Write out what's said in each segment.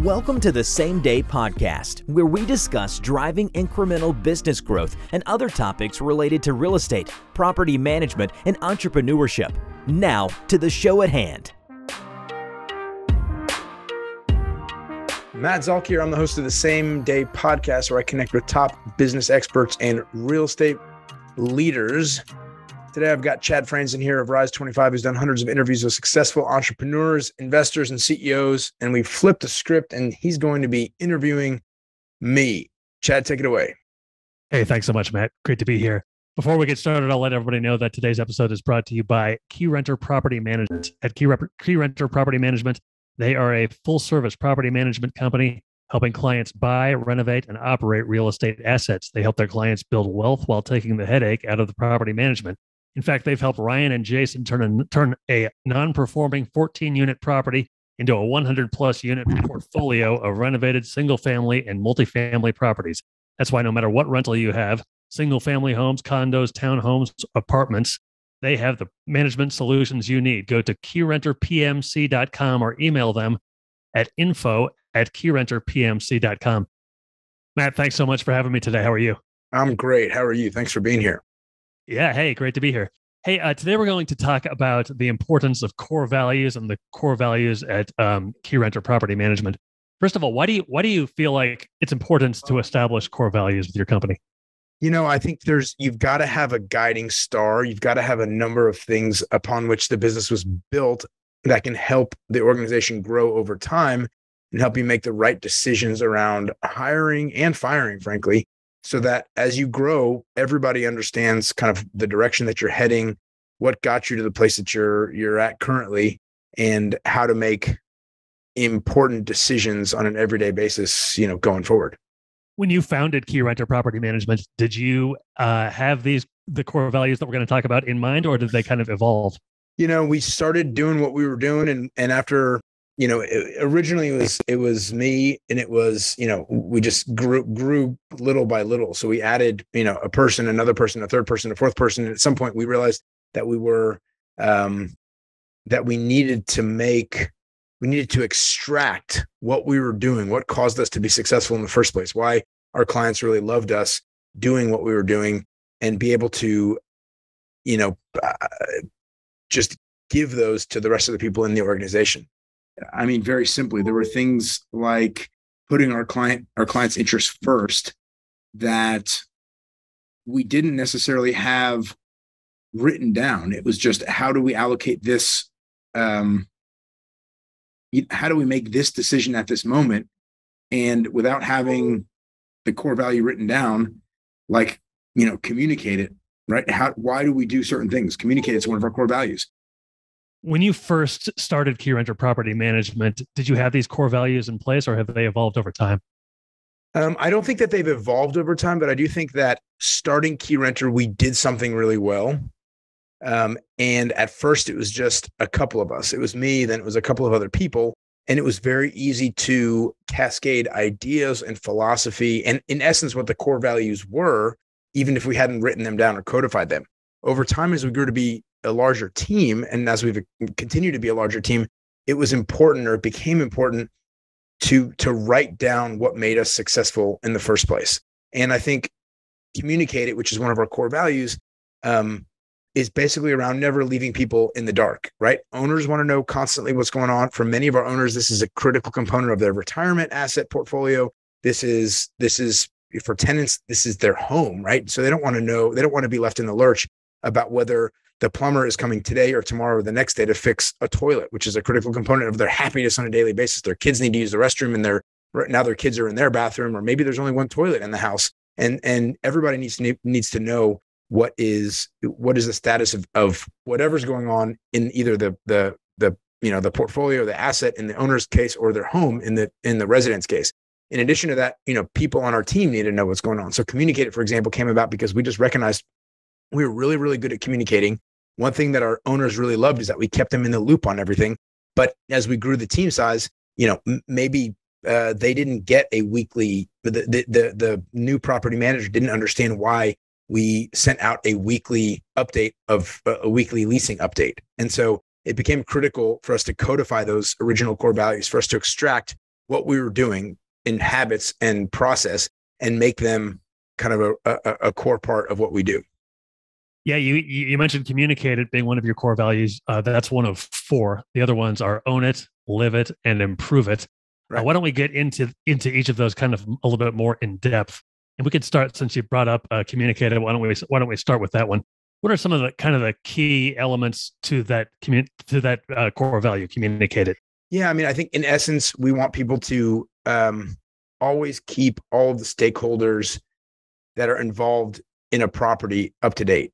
Welcome to the Same Day Podcast, where we discuss driving incremental business growth and other topics related to real estate, property management, and entrepreneurship. Now, to the show at hand. Mat Zalk here. I'm the host of the Same Day Podcast, where I connect with top business experts and real estate leaders. Today, I've got Chad Franzen here of Rise 25, who's done hundreds of interviews with successful entrepreneurs, investors, and CEOs. And we flipped the script, and he's going to be interviewing me. Chad, take it away. Hey, thanks so much, Matt. Great to be here. Before we get started, I'll let everybody know that today's episode is brought to you by Keyrenter Property Management. At Keyrenter Property Management, they are a full-service property management company helping clients buy, renovate, and operate real estate assets. They help their clients build wealth while taking the headache out of the property management. In fact, they've helped Ryan and Jason turn a non-performing 14-unit property into a 100-plus unit portfolio of renovated single-family and multifamily properties. That's why no matter what rental you have, single-family homes, condos, townhomes, apartments, they have the management solutions you need. Go to KeyrenterPMC.com or email them at info@KeyrenterPMC.com. Matt, thanks so much for having me today. How are you? I'm great. How are you? Thanks for being here. Yeah. Hey, great to be here. Hey, today we're going to talk about the importance of core values and the core values at Keyrenter Property Management. First of all, why do you feel like it's important to establish core values with your company? You know, I think you've got to have a guiding star. You've got to have a number of things upon which the business was built that can help the organization grow over time and help you make the right decisions around hiring and firing, frankly, so that as you grow, everybody understands kind of the direction that you're heading, what got you to the place that you're at currently, and how to make important decisions on an everyday basis, going forward. When you founded Keyrenter Property Management, did you have the core values that we're going to talk about in mind, or did they kind of evolve? We started doing what we were doing, and after, originally it was me, and it was, we just grew little by little. So we added, a person, another person, a third person, a fourth person. And at some point we realized that we needed to extract what we were doing, what caused us to be successful in the first place, why our clients really loved us doing what we were doing, and be able to, just give those to the rest of the people in the organization. I mean, very simply, there were things like putting our client's interests first that we didn't necessarily have written down. It was just, how do we allocate this? How do we make this decision at this moment? And without having the core value written down, communicate it, right? Why do we do certain things? Communicate it's one of our core values. When you first started Keyrenter Property Management, did you have these core values in place, or have they evolved over time? I don't think that they've evolved over time, but I do think that starting Keyrenter, we did something really well. And at first it was just a couple of us. It was me, then it was a couple of other people. And it was very easy to cascade ideas and philosophy, and in essence, what the core values were, even if we hadn't written them down or codified them. Over time, as we grew to be a larger team, and as we've continued to be a larger team, it was important, or it became important, to write down what made us successful in the first place. And I think communicate it, which is one of our core values, is basically around never leaving people in the dark, right? Owners want to know constantly what's going on. For many of our owners, this is a critical component of their retirement asset portfolio. This is for tenants, this is their home, right? So they don't want to be left in the lurch about whether the plumber is coming today or tomorrow or the next day to fix a toilet, which is a critical component of their happiness on a daily basis. Their kids need to use the restroom, and now their kids are in their bathroom, or maybe there's only one toilet in the house. And everybody needs to know what is the status of whatever's going on in either the portfolio, the asset in the owner's case, or their home in the resident's case. In addition to that, people on our team need to know what's going on. So Communicate It, for example, came about because we just recognized we were really, really good at communicating. One thing that our owners really loved is that we kept them in the loop on everything. But as we grew the team size, maybe they didn't get a weekly, the new property manager didn't understand why we sent out a weekly update of a weekly leasing update. And so it became critical for us to codify those original core values, for us to extract what we were doing in habits and process and make them kind of a core part of what we do. Yeah, you mentioned communicate it being one of your core values. That's one of four. The other ones are own it, live it, and improve it. Right. Why don't we get into each of those kind of a little bit more in depth? And we could start, since you brought up communicate it. Why don't we start with that one? What are some of the kind of the key elements to that core value, communicate it? Yeah, I mean, I think in essence, we want people to always keep all of the stakeholders that are involved in a property up to date.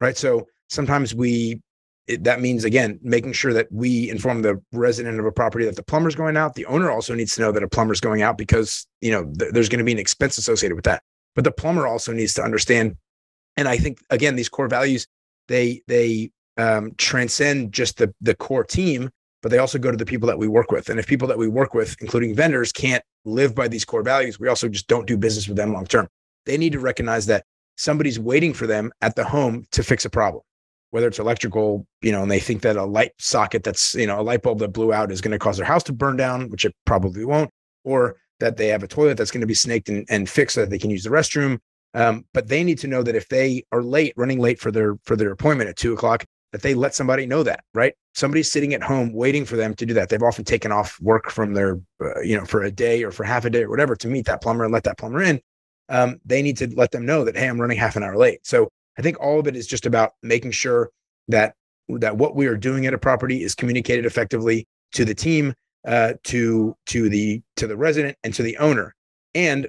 Right. So sometimes that means, again, making sure that we inform the resident of a property that the plumber's going out. The owner also needs to know that a plumber's going out because, there's going to be an expense associated with that. But the plumber also needs to understand. And I think, again, these core values, they transcend just the core team, but they also go to the people that we work with. And if people that we work with, including vendors, can't live by these core values, we also just don't do business with them long term. They need to recognize that somebody's waiting for them at the home to fix a problem, whether it's electrical, and they think that a light socket that's, a light bulb that blew out is going to cause their house to burn down, which it probably won't, or that they have a toilet that's going to be snaked and fixed so that they can use the restroom. But they need to know that if they are running late for their appointment at 2:00, that they let somebody know that, right? Somebody's sitting at home waiting for them to do that. They've often taken off work from their, for a day or for half a day or whatever to meet that plumber and let that plumber in. They need to let them know that, hey, I'm running half an hour late. So I think all of it is just about making sure that what we are doing at a property is communicated effectively to the team, to the resident, and to the owner, and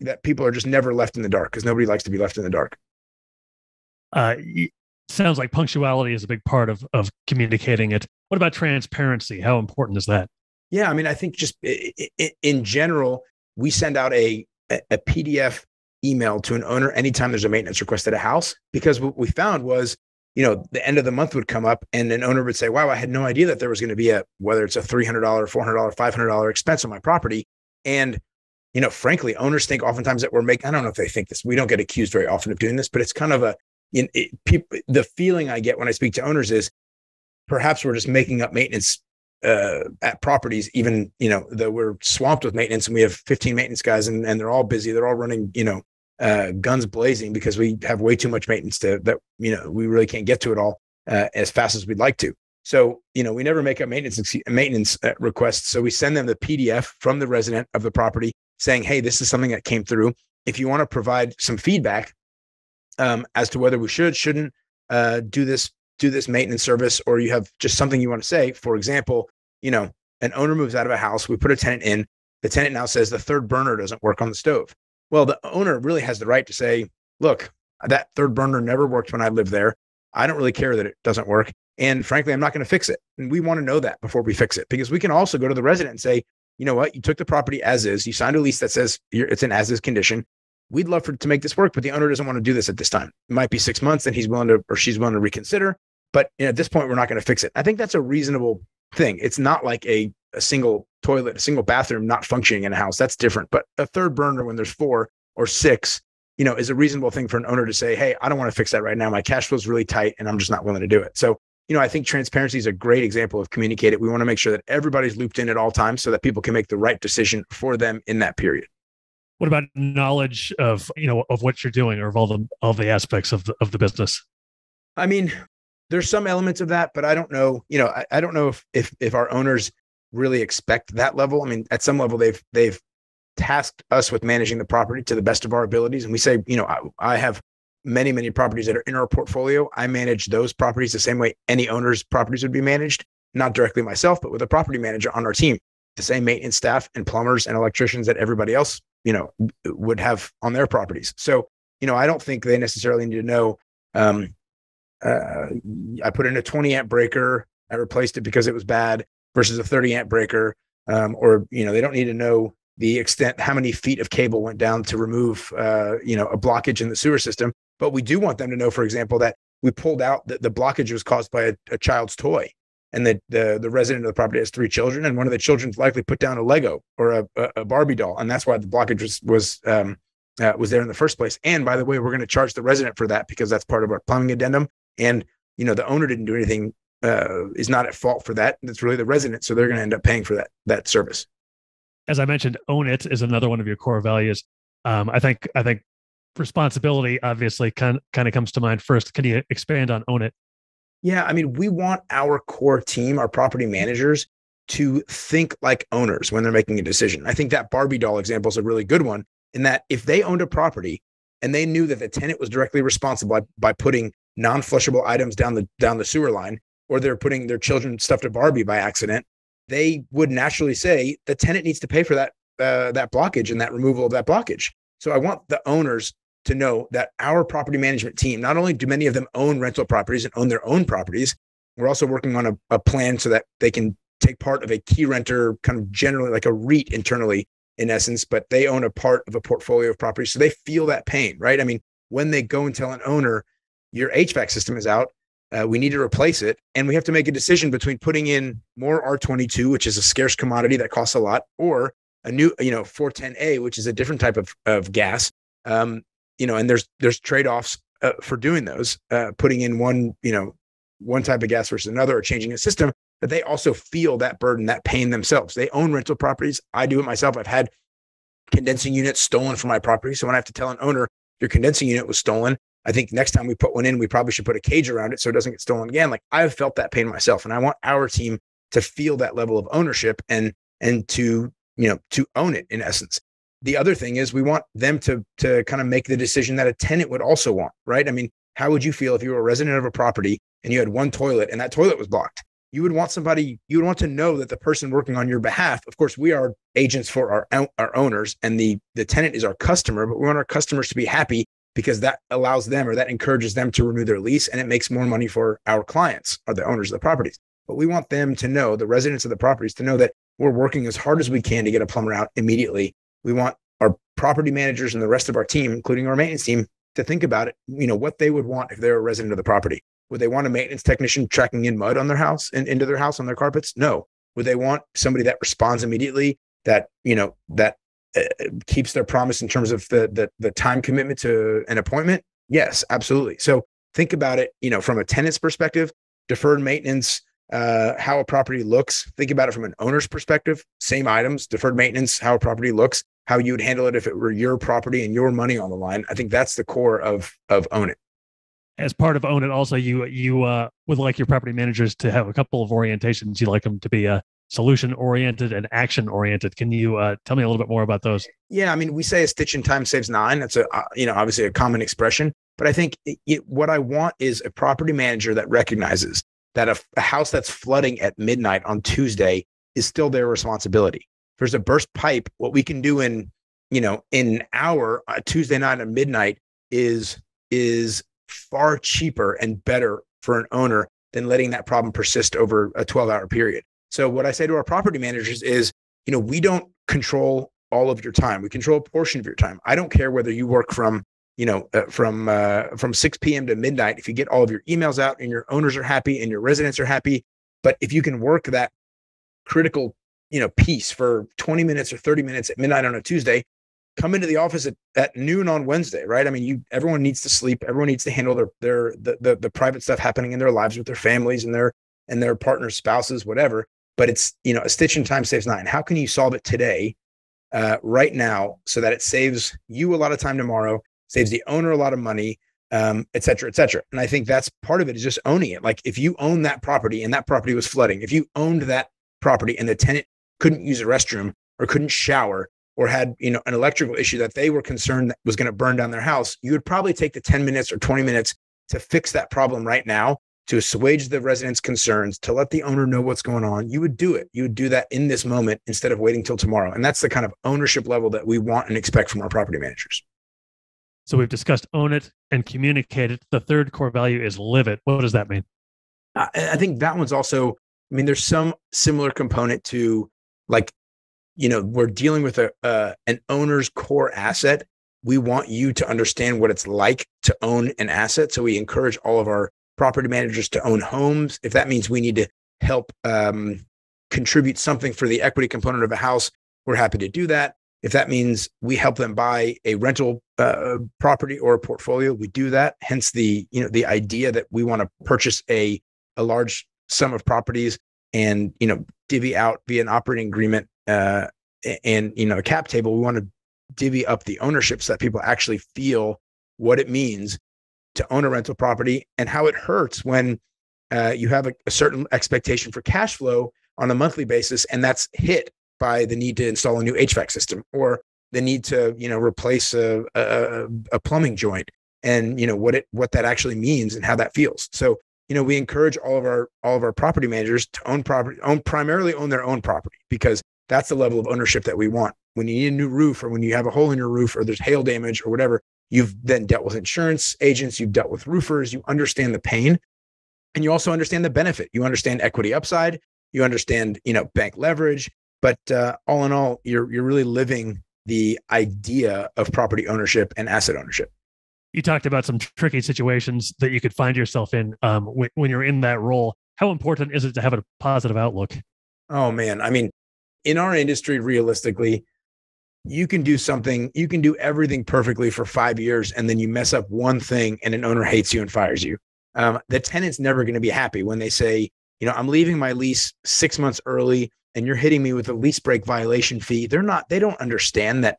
that people are just never left in the dark, because nobody likes to be left in the dark. Sounds like punctuality is a big part of communicating it. What about transparency? How important is that? Yeah, I mean, I think just in general, we send out a PDF email to an owner anytime there's a maintenance request at a house, because what we found was, the end of the month would come up and an owner would say, wow, I had no idea that there was going to be whether it's a $300, $400, $500 expense on my property. And, frankly, owners think oftentimes that I don't know if they think this, we don't get accused very often of doing this, but it's kind of the feeling I get when I speak to owners is perhaps we're just making up maintenance at properties, even, that we're swamped with maintenance and we have 15 maintenance guys and they're all busy. They're all running, guns blazing because we have way too much maintenance that we really can't get to it all as fast as we'd like to. So, we never make up maintenance requests. So we send them the PDF from the resident of the property saying, hey, this is something that came through. If you want to provide some feedback as to whether we shouldn't do this maintenance service, or you have just something you want to say. For example, an owner moves out of a house, we put a tenant in, the tenant now says the third burner doesn't work on the stove. Well, the owner really has the right to say, look, that third burner never worked when I lived there. I don't really care that it doesn't work. And frankly, I'm not going to fix it. And we want to know that before we fix it, because we can also go to the resident and say, you know what, you took the property as is, you signed a lease that says it's in as is condition. We'd love to make this work, but the owner doesn't want to do this at this time. It might be 6 months and she's willing to reconsider. But at this point, we're not going to fix it. I think that's a reasonable thing. It's not like a single toilet, a single bathroom not functioning in a house. That's different. But a third burner when there's 4 or 6, is a reasonable thing for an owner to say, hey, I don't want to fix that right now. My cash flow is really tight and I'm just not willing to do it. So, I think transparency is a great example of communicate it. We want to make sure that everybody's looped in at all times so that people can make the right decision for them in that period. What about knowledge of what you're doing, or of all the aspects of the business? I mean, there's some elements of that, but I don't know. I don't know if our owners really expect that level. I mean, at some level, they've tasked us with managing the property to the best of our abilities, and we say, I have many properties that are in our portfolio. I manage those properties the same way any owner's properties would be managed, not directly myself, but with a property manager on our team, the same maintenance staff and plumbers and electricians that everybody else would have on their properties. So, I don't think they necessarily need to know, I put in a 20 amp breaker, I replaced it because it was bad, versus a 30 amp breaker. Or, they don't need to know the extent, how many feet of cable went down to remove, a blockage in the sewer system. But we do want them to know, for example, that we pulled out the blockage was caused by a child's toy. And the resident of the property has 3 children, and one of the children likely put down a Lego or a Barbie doll, and that's why the blockage was there in the first place. And by the way, we're going to charge the resident for that because that's part of our plumbing addendum. And the owner didn't do anything, is not at fault for that. It's really the resident, so they're going to end up paying for that service. As I mentioned, own it is another one of your core values. I think responsibility obviously kind of comes to mind first. Can you expand on own it? Yeah, I mean, we want our core team, our property managers, to think like owners when they're making a decision. I think that Barbie doll example is a really good one, in that if they owned a property and they knew that the tenant was directly responsible by putting non-flushable items down the sewer line, or they're putting their children stuffed a Barbie by accident, they would naturally say the tenant needs to pay for that blockage and that removal of that blockage. So I want the owners to know that our property management team, not only do many of them own rental properties and own their own properties, we're also working on a plan so that they can take part of a Keyrenter, kind of generally like a REIT internally in essence, but they own a part of a portfolio of properties. So they feel that pain, right? I mean, when they go and tell an owner, your HVAC system is out, we need to replace it. And we have to make a decision between putting in more R22, which is a scarce commodity that costs a lot, or a new, 410A, which is a different type of gas. And there's trade-offs for doing those, putting in one type of gas versus another, or changing a system, but they also feel that burden, that pain themselves. They own rental properties. I do it myself. I've had condensing units stolen from my property. So when I have to tell an owner, your condensing unit was stolen, I think next time we put one in, we probably should put a cage around it so it doesn't get stolen again. Like, I've felt that pain myself, and I want our team to feel that level of ownership and to own it in essence. The other thing is we want them to kind of make the decision that a tenant would also want, right? I mean, how would you feel if you were a resident of a property and you had one toilet and that toilet was blocked? You would want to know that the person working on your behalf, of course, we are agents for our owners, and the tenant is our customer, but we want our customers to be happy, because that allows them, or that encourages them to renew their lease, and it makes more money for our clients, or the owners of the properties. But we want them to know, the residents of the properties, to know that we're working as hard as we can to get a plumber out immediately. We want our property managers and the rest of our team, including our maintenance team, to think about it, what they would want if they're a resident of the property. Would they want a maintenance technician tracking in mud on their house and into their house on their carpets? No. Would they want somebody that responds immediately, that keeps their promise in terms of the time commitment to an appointment? Yes, absolutely. So think about it, from a tenant's perspective, deferred maintenance, how a property looks. Think about it from an owner's perspective, same items, deferred maintenance, how a property looks, how you would handle it if it were your property and your money on the line. I think that's the core of Own It. As part of Own It, also, you would like your property managers to have a couple of orientations. You like them to be solution-oriented and action-oriented. Can you tell me a little bit more about those? Yeah, I mean, we say a stitch in time saves nine. That's obviously a common expression. But I think what I want is a property manager that recognizes that a house that's flooding at midnight on Tuesday is still their responsibility. If there's a burst pipe, what we can do in an hour, Tuesday night at midnight, is far cheaper and better for an owner than letting that problem persist over a 12-hour period. So what I say to our property managers is, we don't control all of your time. We control a portion of your time. I don't care whether you work from 6 p.m. to midnight. If you get all of your emails out and your owners are happy and your residents are happy, but if you can work that critical, piece for 20 minutes or 30 minutes at midnight on a Tuesday, come into the office at noon on Wednesday, right? I mean, everyone needs to sleep. Everyone needs to handle the private stuff happening in their lives with their families and their partners, spouses, whatever. But it's, a stitch in time saves nine. How can you solve it today, right now, so that it saves you a lot of time tomorrow, saves the owner a lot of money, et cetera, et cetera. And I think that's part of it, is just owning it. Like, if you own that property and that property was flooding, if you owned that property and the tenant couldn't use a restroom or couldn't shower, or had, an electrical issue that they were concerned that was going to burn down their house, you would probably take the 10 minutes or 20 minutes to fix that problem right now, to assuage the residents' concerns, to let the owner know what's going on. You would do it. You would do that in this moment instead of waiting till tomorrow. And that's the kind of ownership level that we want and expect from our property managers. So we've discussed Own It and Communicate It. The third core value is Live It. What does that mean? I think that one's also, there's some similar component to, like, we're dealing with an owner's core asset. We want you to understand what it's like to own an asset. So we encourage all of our property managers to own homes. If that means we need to help contribute something for the equity component of a house, we're happy to do that. If that means we help them buy a rental property or a portfolio, we do that. Hence the idea that we want to purchase a large sum of properties and divvy out via an operating agreement and a cap table, we want to divvy up the ownership so that people actually feel what it means to own a rental property and how it hurts when you have a certain expectation for cash flow on a monthly basis, and that's hit by the need to install a new HVAC system or the need to replace a plumbing joint, and what that actually means and how that feels. So we encourage all of our property managers to primarily own their own property, because that's the level of ownership that we want. When you need a new roof, or when you have a hole in your roof, or there's hail damage or whatever, you've then dealt with insurance agents, you've dealt with roofers, you understand the pain, and you also understand the benefit. You understand equity upside, you understand, bank leverage, but all in all, you're really living the idea of property ownership and asset ownership. You talked about some tricky situations that you could find yourself in when you're in that role. How important is it to have a positive outlook? Oh man, I mean, in our industry, realistically, you can do everything perfectly for 5 years, and then you mess up one thing and an owner hates you and fires you. The tenant's never going to be happy when they say, I'm leaving my lease 6 months early and you're hitting me with a lease break violation fee. They don't understand that,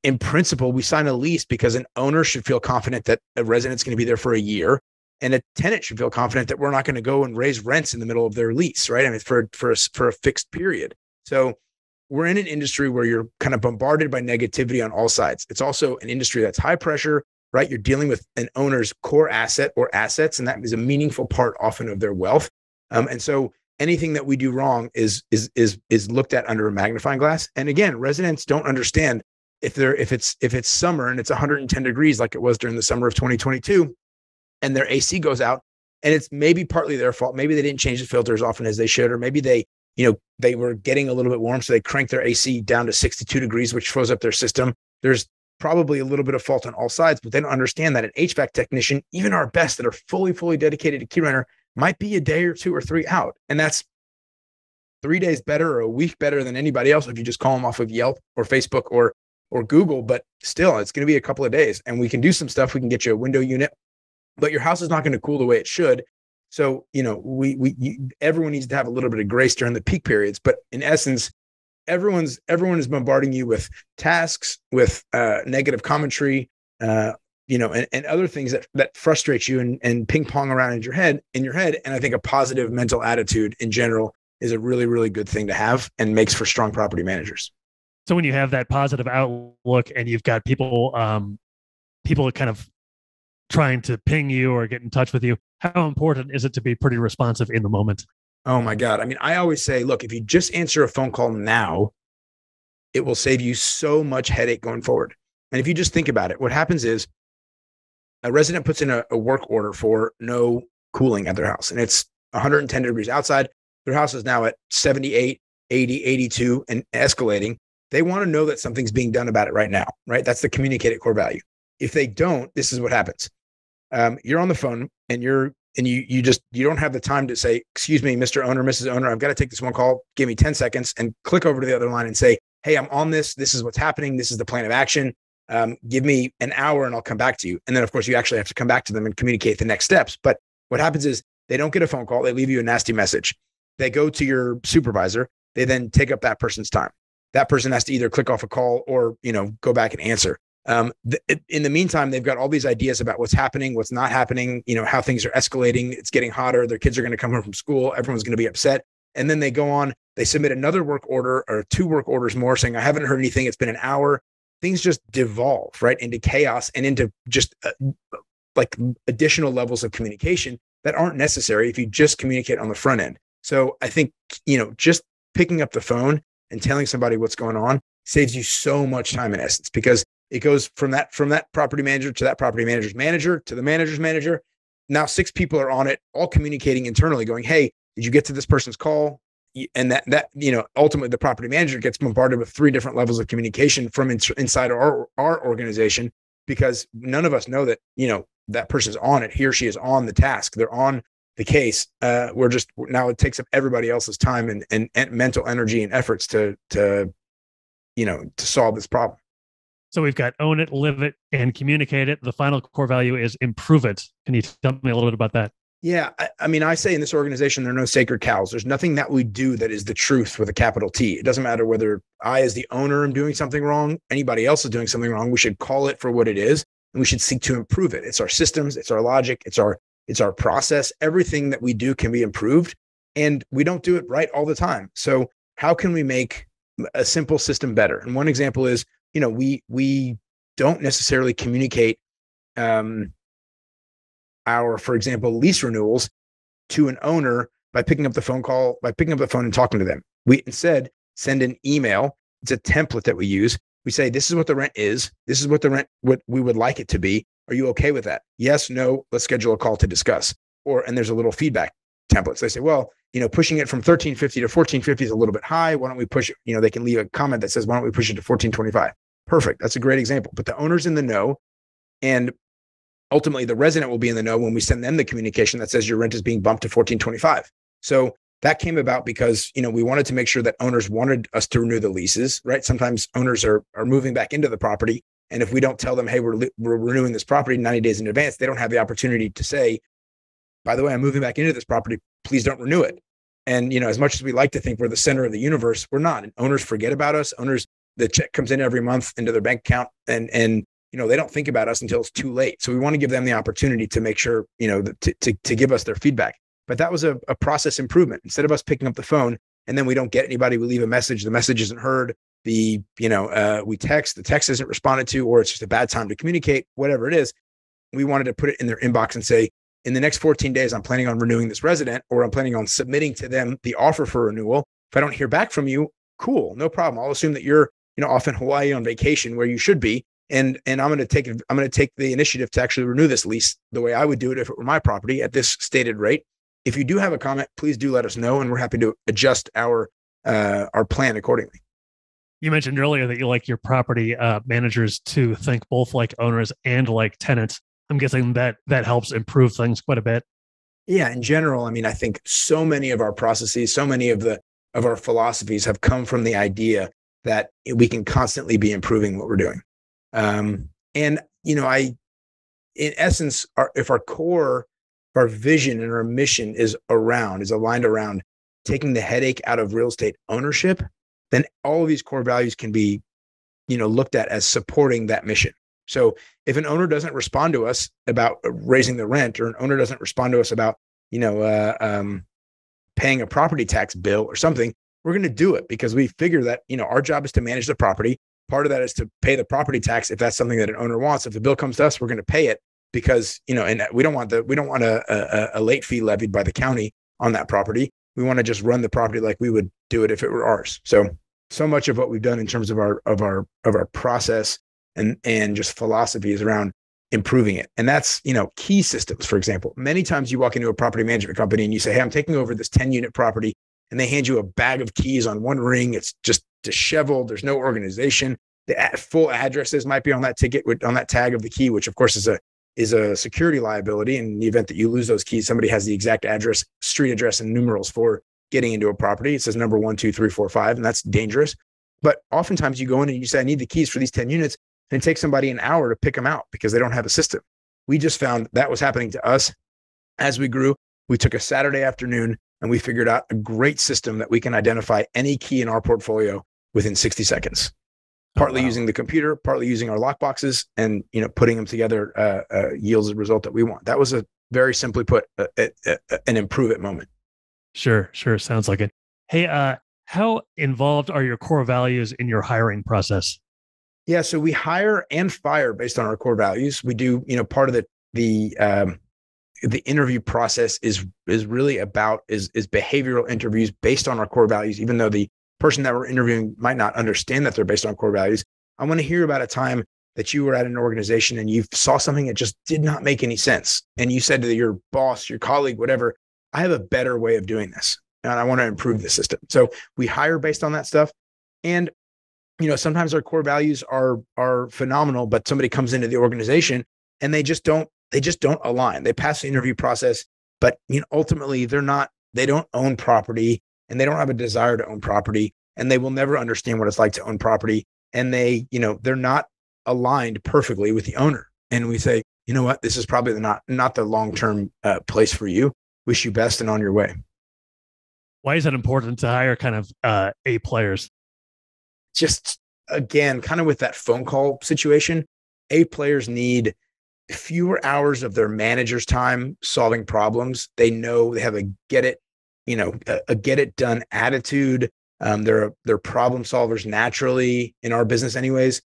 in principle, we sign a lease because an owner should feel confident that a resident's going to be there for a year, and a tenant should feel confident that we're not going to go and raise rents in the middle of their lease, right? I mean, for a fixed period. So we're in an industry where you're kind of bombarded by negativity on all sides. It's also an industry that's high pressure, right? You're dealing with an owner's core asset or assets, and that is a meaningful part often of their wealth. And so anything that we do wrong is looked at under a magnifying glass. And again, residents don't understand if it's summer and it's 110 degrees like it was during the summer of 2022, and their AC goes out, and it's maybe partly their fault. Maybe they didn't change the filter as often as they should, or maybe they were getting a little bit warm, so they cranked their AC down to 62 degrees, which froze up their system. There's probably a little bit of fault on all sides, but they don't understand that an HVAC technician, even our best that are fully dedicated to Keyrenter, might be a day or 2 or 3 out. And that's 3 days better or a week better than anybody else if you just call them off of Yelp or Facebook or Google, but still, it's going to be a couple of days. And we can do some stuff. We can get you a window unit, but your house is not going to cool the way it should. So, everyone needs to have a little bit of grace during the peak periods. But in essence, everyone is bombarding you with tasks, with negative commentary, and other things that frustrate you and ping pong around in your head. And I think a positive mental attitude in general is a really, really good thing to have and makes for strong property managers. So when you have that positive outlook and you've got people kind of trying to ping you or get in touch with you, how important is it to be pretty responsive in the moment? Oh my God. I mean, I always say, look, if you just answer a phone call now, it will save you so much headache going forward. And if you just think about it, what happens is a resident puts in a work order for no cooling at their house, and it's 110 degrees outside. Their house is now at 78, 80, 82 and escalating. They want to know that something's being done about it right now, right? That's the communicated core value. If they don't, this is what happens. You're on the phone and you don't have the time to say, excuse me, Mr. Owner, Mrs. Owner, I've got to take this one call. Give me 10 seconds and click over to the other line and say, hey, I'm on this. This is what's happening. This is the plan of action. Give me an hour and I'll come back to you. And then of course you actually have to come back to them and communicate the next steps. But what happens is they don't get a phone call. They leave you a nasty message. They go to your supervisor. They then take up that person's time. That person has to either click off a call or, go back and answer. In the meantime, they've got all these ideas about what's happening, what's not happening, how things are escalating. It's getting hotter. Their kids are going to come home from school. Everyone's going to be upset. And then they go on, they submit another work order or 2 work orders more saying, I haven't heard anything. It's been an hour. Things just devolve right into chaos and into just like additional levels of communication that aren't necessary if you just communicate on the front end. So I think, just picking up the phone and telling somebody what's going on saves you so much time in essence, because it goes from that property manager to that property manager's manager to the manager's manager. Now 6 people are on it, all communicating internally going, hey, did you get to this person's call? And that ultimately the property manager gets bombarded with 3 different levels of communication from inside our organization, because none of us know that, that person's on it. He or she is on the task. They're on the case. Now it takes up everybody else's time and mental energy and efforts to solve this problem. So we've got own it, live it, and communicate it. The final core value is improve it. Can you tell me a little bit about that? Yeah. I mean, I say in this organization, there are no sacred cows. There's nothing that we do that is the truth with a capital T. It doesn't matter whether I, as the owner, am doing something wrong, anybody else is doing something wrong. We should call it for what it is, and we should seek to improve it. It's our systems, it's our logic, it's our process. Everything that we do can be improved, and we don't do it right all the time. So how can we make a simple system better? And one example is, we don't necessarily communicate for example, lease renewals to an owner by picking up the phone and talking to them. We instead send an email. It's a template that we use. We say, this is what the rent is. This is what we would like it to be. Are you okay with that? Yes, no, let's schedule a call to discuss. And there's a little feedback template. So they say, well, pushing it from 1350 to 1450 is a little bit high. Why don't we push it? They can leave a comment that says, why don't we push it to 1425? Perfect. That's a great example. But the owner's in the know, and ultimately the resident will be in the know when we send them the communication that says your rent is being bumped to 1425. So that came about because, we wanted to make sure that owners wanted us to renew the leases, right? Sometimes owners are moving back into the property. And if we don't tell them, hey, we're renewing this property 90 days in advance, they don't have the opportunity to say, by the way, I'm moving back into this property. Please don't renew it. And, as much as we like to think we're the center of the universe, we're not. And owners forget about us. The check comes in every month into their bank account, and they don't think about us until it's too late. So we want to give them the opportunity to make sure, to give us their feedback. But that was a process improvement. Instead of us picking up the phone and then we don't get anybody, we leave a message, the message isn't heard, we text, the text isn't responded to, or it's just a bad time to communicate, whatever it is. We wanted to put it in their inbox and say, in the next 14 days, I'm planning on renewing this resident, or I'm planning on submitting to them the offer for renewal. If I don't hear back from you, cool, no problem. I'll assume that you're, off in Hawaii on vacation where you should be. And I'm going to take the initiative to actually renew this lease the way I would do it if it were my property at this stated rate. If you do have a comment, please do let us know, and we're happy to adjust our plan accordingly. You mentioned earlier that you like your property managers to think both like owners and like tenants. I'm guessing that helps improve things quite a bit. Yeah, in general, I mean, I think so many of our processes, so many of our philosophies have come from the idea that we can constantly be improving what we're doing. In essence, if our vision and our mission is aligned around taking the headache out of real estate ownership, then all of these core values can be, looked at as supporting that mission. So if an owner doesn't respond to us about raising the rent, or an owner doesn't respond to us about, paying a property tax bill or something, we're going to do it because we figure that, our job is to manage the property. Part of that is to pay the property tax if that's something that an owner wants. If the bill comes to us, we're going to pay it because, and we don't want a late fee levied by the county on that property. We want to just run the property like we would do it if it were ours. So much of what we've done in terms of our process and just philosophy is around improving it. And that's, key systems, for example. Many times you walk into a property management company and you say, hey, I'm taking over this 10-unit property, and they hand you a bag of keys on one ring. It's just disheveled. There's no organization. The full addresses might be on that ticket, on that tag of the key, which of course is a security liability. In the event that you lose those keys, somebody has the exact address, street address, and numerals for getting into a property. It says number 1, 2, 3, 4, 5, and that's dangerous. But oftentimes you go in and you say, I need the keys for these 10 units, and it takes somebody an hour to pick them out because they don't have a system. We just found that was happening to us as we grew. We took a Saturday afternoon and we figured out a great system that we can identify any key in our portfolio within 60 seconds, partly using the computer, partly using our lockboxes, and, putting them together yields the result that we want. That was a very simply put, an improve it moment. Sure. Sounds like it. Hey, how involved are your core values in your hiring process? Yeah. So we hire and fire based on our core values. We do, part of the interview process is really about is behavioral interviews based on our core values, even though the person that we're interviewing might not understand that they're based on core values. I want to hear about a time that you were at an organization and you saw something that just did not make any sense. And you said to your boss, your colleague, whatever, I have a better way of doing this, and I want to improve the system. So we hire based on that stuff. And, sometimes our core values are phenomenal, but somebody comes into the organization and they just don't align. They pass the interview process, but ultimately they don't own property, and they don't have a desire to own property, and they will never understand what it's like to own property. And they're not aligned perfectly with the owner. And we say, you know what, this is probably not the long-term place for you. Wish you best and on your way. Why is it important to hire kind of A players? Just, again, kind of with that phone call situation, A players need fewer hours of their manager's time solving problems. They know they have a get it done attitude. They're problem solvers naturally in our business anyways.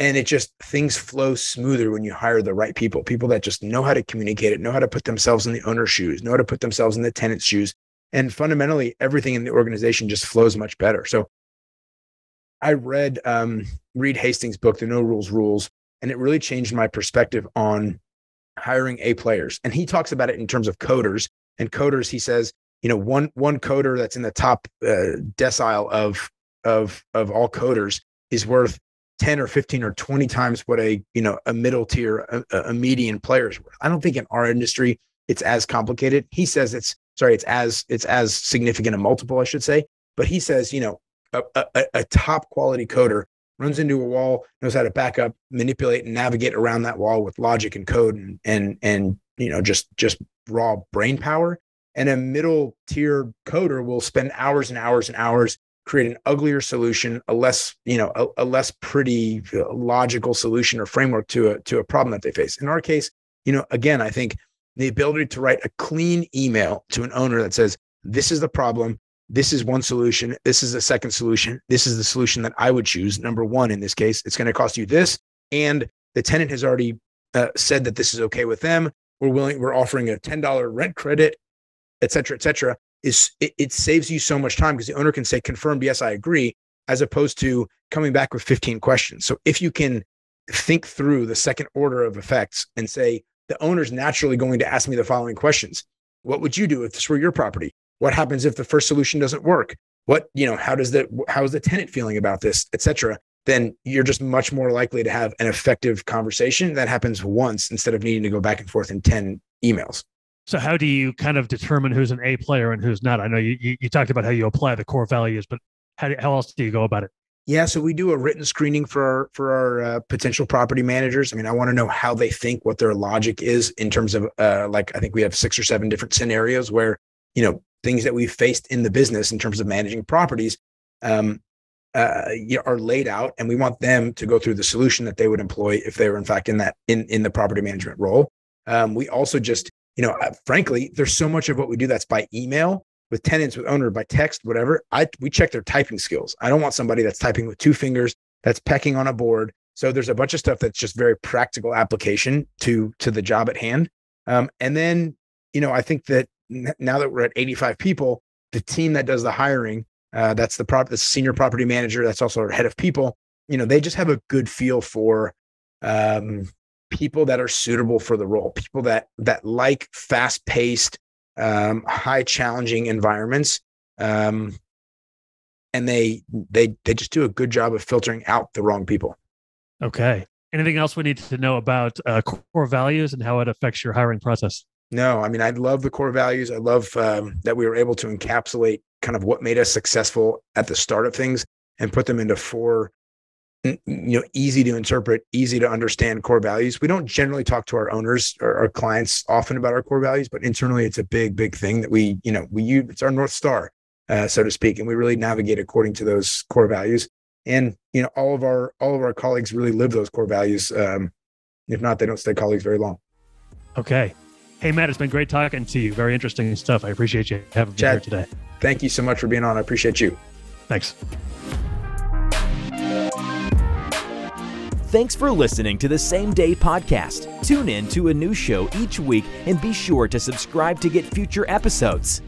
And it just, things flow smoother when you hire the right people that just know how to communicate it, know how to put themselves in the owner's shoes, know how to put themselves in the tenant's shoes. And fundamentally, everything in the organization just flows much better. So I read Reed Hastings' book, The No Rules Rules, and it really changed my perspective on hiring A players. And he talks about it in terms of coders. And coders, he says, one coder that's in the top decile of all coders is worth 10 or 15 or 20 times what a middle tier, a median player is worth. I don't think in our industry it's as complicated. He says it's as significant a multiple, I should say. But he says, a top quality coder runs into a wall, knows how to back up, manipulate, and navigate around that wall with logic and code and just raw brain power. And a middle tier coder will spend hours and hours and hours, create an uglier solution, a less pretty logical solution or framework to a problem that they face. In our case, again, I think the ability to write a clean email to an owner that says, this is the problem, this is one solution, this is the second solution, this is the solution that I would choose. Number one, in this case, it's going to cost you this, and the tenant has already said that this is okay with them. We're offering a $10 rent credit, et cetera, it saves you so much time because the owner can say, confirmed, yes, I agree, as opposed to coming back with 15 questions. So if you can think through the second order of effects and say, the owner's naturally going to ask me the following questions. What would you do if this were your property? What happens if the first solution doesn't work? How is the tenant feeling about this, et cetera? Then you're just much more likely to have an effective conversation that happens once instead of needing to go back and forth in 10 emails. So how do you kind of determine who's an A player and who's not? I know you talked about how you apply the core values, but how else do you go about it? Yeah, so we do a written screening for our potential property managers. I mean, I want to know how they think, what their logic is in terms of I think we have 6 or 7 different scenarios where, things that we've faced in the business in terms of managing properties are laid out, and we want them to go through the solution that they would employ if they were in fact in the property management role. We also just, frankly, there's so much of what we do that's by email with tenants, with owner, by text, whatever. We check their typing skills. I don't want somebody that's typing with 2 fingers, that's pecking on a board. So there's a bunch of stuff that's just very practical application to the job at hand. And then, I think that now that we're at 85 people, the team that does the hiring, that's the senior property manager, that's also our head of people, they just have a good feel for people that are suitable for the role, people that like fast-paced, high challenging environments. And they just do a good job of filtering out the wrong people. Okay. Anything else we need to know about core values and how it affects your hiring process? No, I mean, I love the core values. I love that we were able to encapsulate kind of what made us successful at the start of things and put them into 4, easy to interpret, easy to understand core values. We don't generally talk to our owners or our clients often about our core values, but internally it's a big, big thing that we use. It's our North Star, so to speak. And we really navigate according to those core values. And, all of our colleagues really live those core values. If not, they don't stay colleagues very long. Okay. Hey, Matt, it's been great talking to you. Very interesting stuff. I appreciate you having me here today. Thank you so much for being on. I appreciate you. Thanks. Thanks for listening to the Same Day Podcast. Tune in to a new show each week and be sure to subscribe to get future episodes.